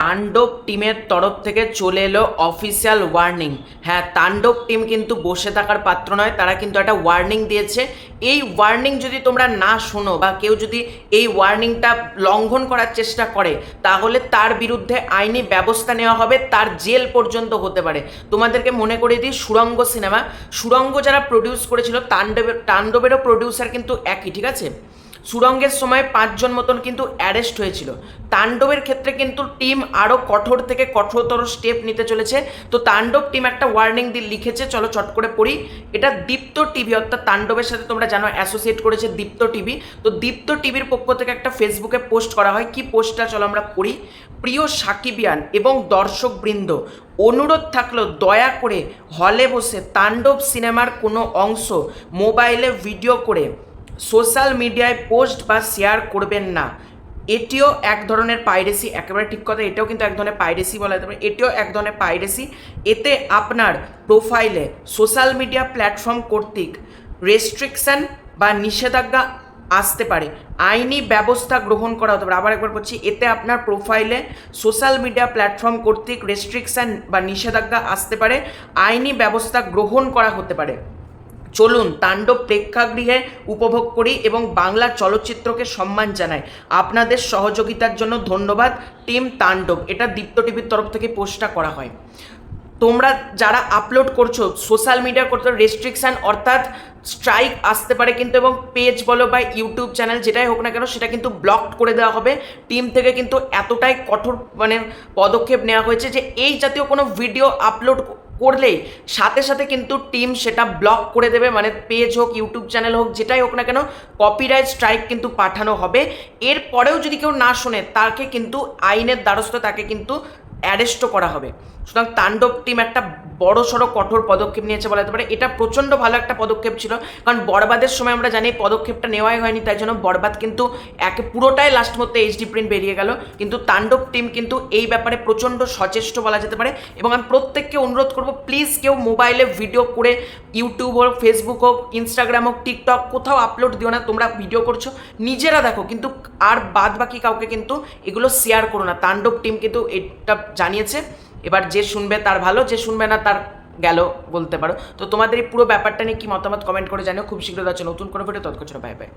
তাণ্ডব টিমের তরফ থেকে চলে এলো অফিসিয়াল ওয়ার্নিং। হ্যাঁ, তাণ্ডব টিম কিন্তু বসে থাকার পাত্র নয়, তারা কিন্তু একটা ওয়ার্নিং দিয়েছে। এই ওয়ার্নিং যদি তোমরা না শোনো বা কেউ যদি এই ওয়ার্নিংটা লঙ্ঘন করার চেষ্টা করে, তাহলে তার বিরুদ্ধে আইনি ব্যবস্থা নেওয়া হবে, তার জেল পর্যন্ত হতে পারে। তোমাদেরকে মনে করিয়ে দিই, সুড়ঙ্গ সিনেমা, সুড়ঙ্গ যারা প্রডিউস করেছিল, তাণ্ডবেরও প্রডিউসার কিন্তু একই, ঠিক আছে? সুড়ঙ্গের সময় 5 জন মতন কিন্তু অ্যারেস্ট হয়েছিল। তাণ্ডবের ক্ষেত্রে কিন্তু টিম আরও কঠোর থেকে কঠোরতর স্টেপ নিতে চলেছে। তো তাণ্ডব টিম একটা ওয়ার্নিং দিয়ে লিখেছে, চলো চট করে পড়ি। এটা দীপ্ত টিভি, অর্থাৎ তাণ্ডবের সাথে তোমরা জানো অ্যাসোসিয়েট করেছে দীপ্ত টিভি। তো দীপ্ত টিভির পক্ষ থেকে একটা ফেসবুকে পোস্ট করা হয়। কি পোস্টটা চলো আমরা পড়ি। প্রিয় সাকিবিয়ান এবং দর্শকবৃন্দ, অনুরোধ থাকলো দয়া করে হলে বসে তাণ্ডব সিনেমার কোনো অংশ মোবাইলে ভিডিও করে সোশ্যাল মিডিয়ায় পোস্ট বা শেয়ার করবেন না। এটিও এক ধরনের পাইরেসি, একেবারে ঠিক কথা, এটাও কিন্তু এক ধরনের পাইরেসি বলা যেতে পারে। এটিও এক ধরনের পাইরেসি। এতে আপনার প্রোফাইলে সোশ্যাল মিডিয়া প্ল্যাটফর্ম কর্তৃক রেস্ট্রিকশন বা নিষেধাজ্ঞা আসতে পারে, আইনি ব্যবস্থা গ্রহণ করা হতে পারে। আবার একবার বলছি, এতে আপনার প্রোফাইলে সোশ্যাল মিডিয়া প্ল্যাটফর্ম কর্তৃক রেস্ট্রিকশন বা নিষেধাজ্ঞা আসতে পারে, আইনি ব্যবস্থা গ্রহণ করা হতে পারে। চলুন তাণ্ডব প্রেক্ষাগৃহে উপভোগ করি এবং বাংলা চলচ্চিত্রকে সম্মান জানাই। আপনাদের সহযোগিতার জন্য ধন্যবাদ টিম তাণ্ডব। এটা দীপ্ত টিভির তরফ থেকে পোস্টটা করা হয়। তোমরা যারা আপলোড করছো সোশ্যাল মিডিয়া করতে রেস্ট্রিকশান, অর্থাৎ স্ট্রাইক আসতে পারে কিন্তু, এবং পেজ বলো বা ইউটিউব চ্যানেল যেটাই হোক না কেন সেটা কিন্তু ব্লক করে দেওয়া হবে। টিম থেকে কিন্তু এতটাই কঠোর পদক্ষেপ নেওয়া হয়েছে যে এই জাতীয় কোনো ভিডিও আপলোড করলেই সাথে সাথে কিন্তু টিম সেটা ব্লক করে দেবে, পেজ হোক ইউটিউব চ্যানেল হোক যেটাই হোক না কেন, কপিরাইট স্ট্রাইক কিন্তু পাঠানো হবে। এরপরেও যদি কেউ না শোনে, তাকে কিন্তু আইনের দ্বারস্থ, তাকে কিন্তু অ্যারেস্টও করা হবে। সুতরাং তাণ্ডব টিম একটা বড় সড়ো কঠোর পদক্ষেপ নিয়েছে বলা যেতে পারে। এটা প্রচণ্ড ভালো একটা পদক্ষেপ ছিল, কারণ বরবাদের সময় আমরা জানি পদক্ষেপটা নেওয়াই হয়নি, তাই জন্য বরবাদ কিন্তু পুরোটাই লাস্ট মধ্যে এইচডি প্রিন্ট বেরিয়ে গেল। কিন্তু তাণ্ডব টিম কিন্তু এই ব্যাপারে প্রচণ্ড সচেষ্ট বলা যেতে পারে। এবং আমি প্রত্যেককে অনুরোধ করবো, প্লিজ কেউ মোবাইলে ভিডিও করে ইউটিউব হোক, ফেসবুক হোক, ইনস্টাগ্রাম হোক, টিকটক, কোথাও আপলোড দিও না। তোমরা ভিডিও করছো নিজেরা দেখো, কিন্তু আর বাদ বাকি কাউকে কিন্তু এগুলো শেয়ার করো না। তাণ্ডব টিম কিন্তু এটা জানিয়েছে। এবার যে শুনবে তার ভালো, যে শুনবে না তার গেল বলতে পারো। তো তোমাদের এই পুরো ব্যাপারটা নিয়ে কি মতামত কমেন্ট করে জানিও। খুব শীঘ্র যাচ্ছে নতুন কোনো ভিডিও, তৎক্ষণ বাই বাই।